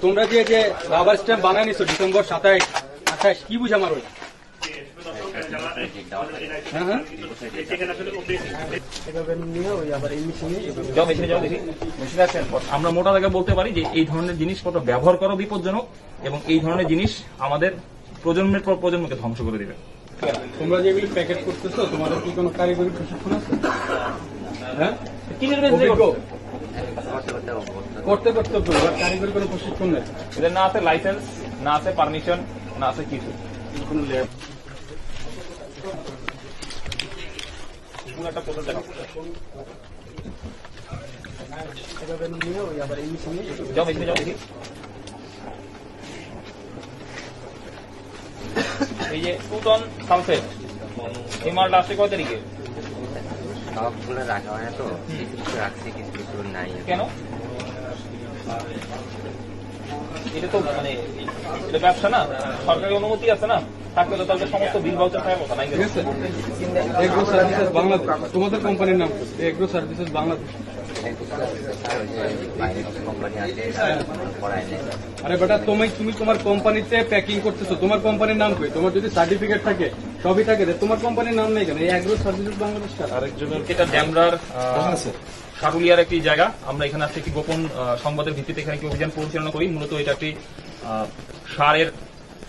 তোমরা যে rubber stamp বানায় নিছো ডিসেম্বর 27-28 কি বুঝ আমার ওই আমরা মোটা দাগে বলতে পারি যে এই ধরনের জিনিসপত্র ব্যবহার করা বিপজ্জনক এবং এই ধরনের জিনিস আমাদের প্রজন্মের পর প্রজন্মকে ধ্বংস করে দিবে। তোমরা যেগুলি প্যাকেট করতেছো তোমাদের কি কোনো কারিগরি প্রশিক্ষণ আছে? হ্যাঁ, করতে কারিগরি কোনো প্রশিক্ষণ নেই, এদের না আছে লাইসেন্স, না আছে পারমিশন, না আছে কিছু। একটা প্রসেস দেখা যাও মেশিনে যাও দেখি। এই যে 2 টন সালফেট এই মালটা আসছে কয় তারিখে? সবগুলো রাখা হয় না তো, কিছু রাখছি কিছু কিছু নাই। কেন? এটা তো মানে এটা ব্যবসা না, সরকারি অনুমতি আছে না, থাকলে তো তাহলে সমস্ত বিল ভাউচার থাকার কথা নাই। ঠিক আছে, এগ্রো সার্ভিসেস বাংলাদেশ তোমাদের কোম্পানির নাম এগ্রো সার্ভিসেস বাংলাদেশ। আরে বেটা তুমি তোমার কোম্পানিতে প্যাকিং করতেছো, তোমার কোম্পানির নাম কই? তোমার যদি সার্টিফিকেট থাকে সবই থাকে, তোমার কোম্পানির নাম নেই কেন? এই এগ্রো সার্ভিসেস বাংলাদেশটা আরেকজনের এটা ড্যামরার সারুলিয়ার একটি জায়গা। আমরা এখানে আজকে একটি গোপন সংবাদের ভিত্তিতে এখানে একটি অভিযান পরিচালনা করি। মূলত এটা একটি সারের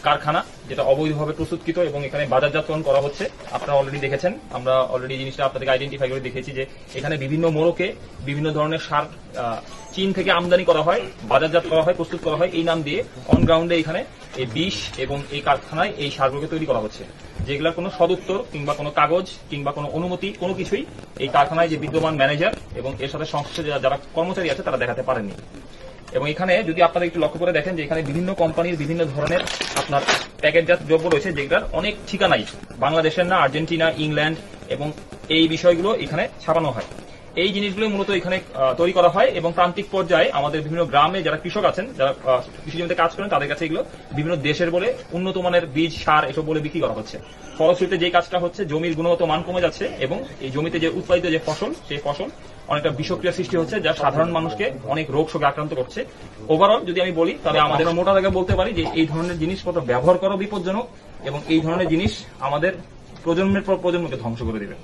কারখানা যেটা অবৈধভাবে প্রস্তুতকৃত এবং এখানে বাজারজাতকরণ করা হচ্ছে। আপনারা অলরেডি দেখেছেন, আমরা অলরেডি জিনিসটা আপনাদেরকে আইডেন্টিফাই করে দেখেছি যে এখানে বিভিন্ন মোড়কে বিভিন্ন ধরনের সার চীন থেকে আমদানি করা হয়, বাজারজাত করা হয়, প্রস্তুত করা হয় এই নাম দিয়ে অন গ্রাউন্ডে এখানে এই বিষ এবং এই কারখানায় এই সারগুলোকে তৈরি করা হচ্ছে, যেগুলোর কোনো সদুত্তর কিংবা কোনো কাগজ কিংবা কোনো অনুমতি কোনো কিছুই এই কারখানায় যে বিদ্যমান ম্যানেজার এবং এর সাথে সংশ্লিষ্ট যারা কর্মচারী আছে তারা দেখাতে পারেননি। এবং এখানে যদি আপনারা একটু লক্ষ্য করে দেখেন যে এখানে বিভিন্ন কোম্পানির বিভিন্ন ধরনের আপনার প্যাকেটজাত দ্রব্য রয়েছে, যেগুলোর অনেক ঠিকানাই বাংলাদেশের না, আর্জেন্টিনা, ইংল্যান্ড, এবং এই বিষয়গুলো এখানে ছাপানো হয়। এই জিনিসগুলো মূলত এখানে তৈরি করা হয় এবং প্রান্তিক পর্যায়ে আমাদের বিভিন্ন গ্রামে যারা কৃষক আছেন, যারা কৃষি জমিতে কাজ করেন, তাদের কাছে এগুলো বিভিন্ন দেশের বলে উন্নত মানের বীজ, সার এসব বলে বিক্রি করা হচ্ছে। ফলশ্রুতিতে যে কাজটা হচ্ছে, জমির গুণগত মান কমে যাচ্ছে এবং এই জমিতে যে উৎপাদিত যে ফসল, সেই ফসল অনেকটা বিষক্রিয়া সৃষ্টি হচ্ছে, যা সাধারণ মানুষকে অনেক রোগ শোকে আক্রান্ত করছে। ওভারঅল যদি আমি বলি তাহলে আমাদের মোটা দাগে বলতে পারি যে এই ধরনের জিনিসপত্র ব্যবহার করা বিপজ্জনক এবং এই ধরনের জিনিস আমাদের প্রজন্মের পর প্রজন্মকে ধ্বংস করে দিবে।